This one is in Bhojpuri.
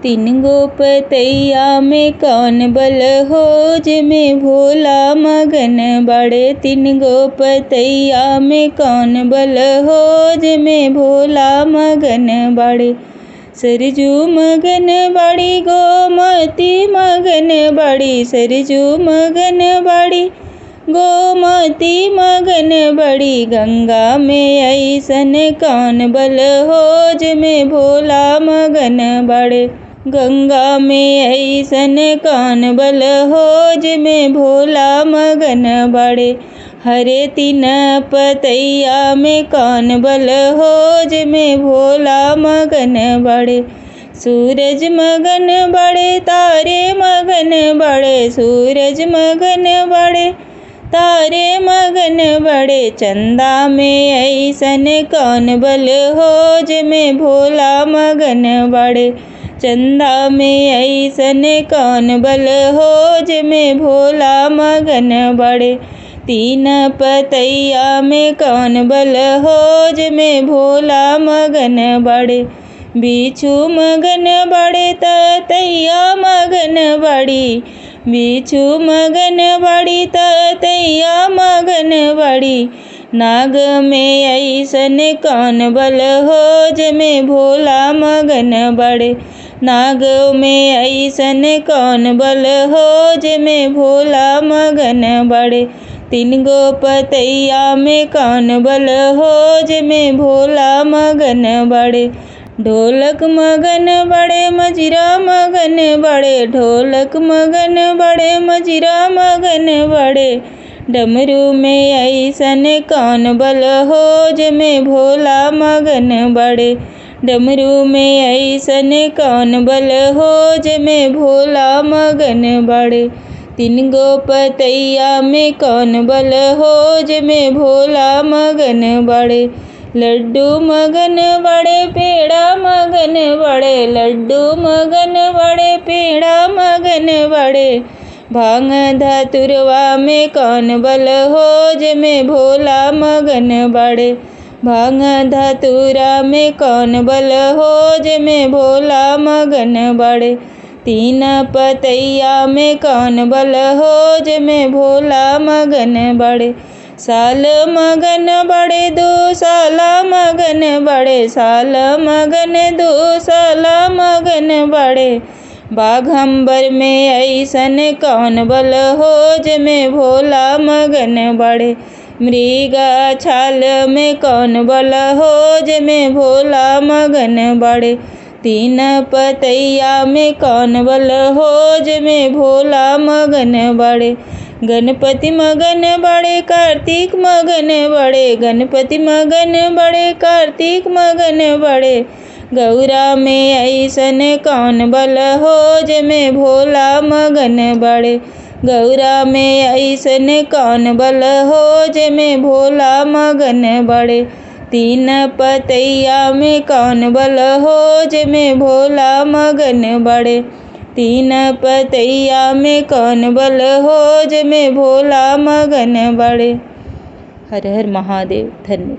तीन गो पतैया में कौन बल हो, जिमें भोला मगन बड़े। तीन गो पतैया में कौन बल हो, जिमें भोला मगन बड़े। सरजू मगन बड़ी गोमती मगन बड़ी, सरजू मगन बड़ी गोमती मगन बड़ी। गंगा में ऐसन कौन बल हो, जिमें भोला मगन बड़े। गंगा में ऐसन कौन बल हो, जिमें भोला मगन बड़े। हरे तीन पतैया में कौन बल हो, जिमें भोला मगन बड़े। सूरज मगन बड़े तारे मगन बड़े, सूरज मगन बड़े तारे मगन बड़े। चंदा में ऐसन कौन बल हो, जिमें भोला मगन बड़े। चंदा में ऐसन कौन बल हो, जिमें भोला मगन बड़े। तीन पतैया में कौन बल हो, जिमें भोला मगन बड़े। बिच्छू मगन बड़े ततैया मगन बड़ी, बिच्छू मगन बड़ी ततैया मगन बड़ी। नाग में ऐसन कौन बल हो, जिमें भोला मगन बड़े। नाग में ऐसन कौन बल हो, जिमें भोला मगन बड़े। तीन गो पतैया में कौन बल हो, जिमें भोला मगन बड़े। ढोलक मगन बड़े मजिरा मगन बड़े, ढोलक मगन बड़े मजिरा मगन बड़े। डमरू में ऐसन कौन बल हो, जिमें भोला मगन बड़े। डमरू में ऐसन कौन बल हो, जिमें भोला मगन बड़े। तीन गो पतैया में कौन बल हो, जिमें भोला मगन बड़े। लड्डू मगन बड़े पेड़ा मगन बड़े, लड्डू मगन बड़े पेड़ा मगन बड़े। भांग धतुरवा में कौन बल हो, जिमें भोला मगन बड़े। भांग धतुरा में कौन बल हो, जिमें भोला मगन बड़े। तीन पतैया में कौन बल हो, जिमें भोला मगन बड़े। साल मगन बड़े दो साला मगन बड़े, साल मगन दो साला मगन बड़े। बाघंबर में ऐसन कौन बल हो, जिमें भोला मगन बड़े। मृगा छाल में कौन बल हो, जिमें भोला मगन बड़े। तीन पतैया में कौन बल हो, जिमें भोला मगन बड़े। गणपति मगन बड़े कार्तिक मगन बड़े, गणपति मगन बड़े कार्तिक मगन बड़े। गौरा में ऐसन कौन बल हो, जिमें भोला मगन बड़े। गौरा में ऐसन कौन बल हो, जिमें भोला मगन बड़े। तीन पतैया में कौन बल हो, जिमें भोला मगन बड़े। तीन पतैया में कौन बल हो, जिमें भोला मगन बड़े। हर हर महादेव। धन्यवाद।